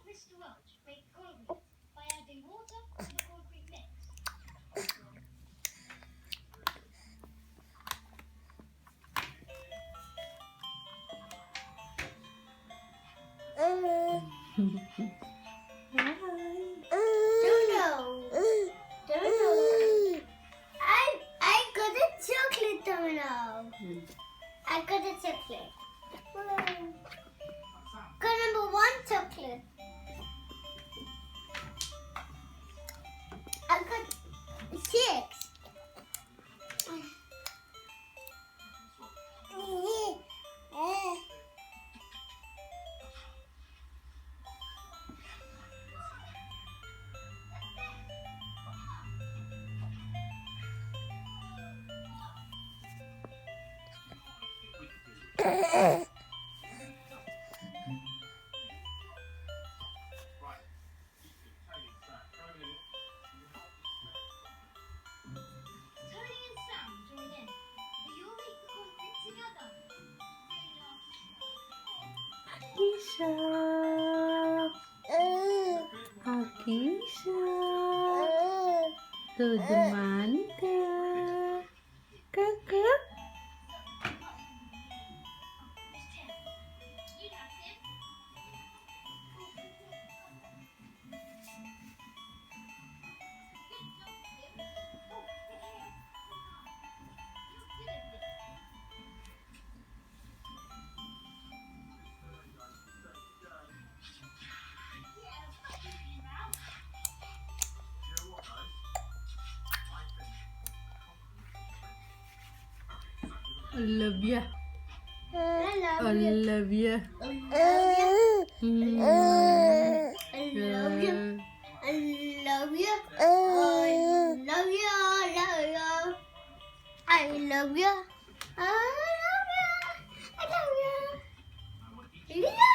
Mr. Welch make concrete by adding water to the concrete mix. I got a chocolate domino. I got a chocolate. Got number 1 chocolate. I got 6. Akisha, Akisha, tudo manta, kakak. I love you. I love you. I love you. I love you. I love you. I love you. I love you. I love you. I love you. I love you.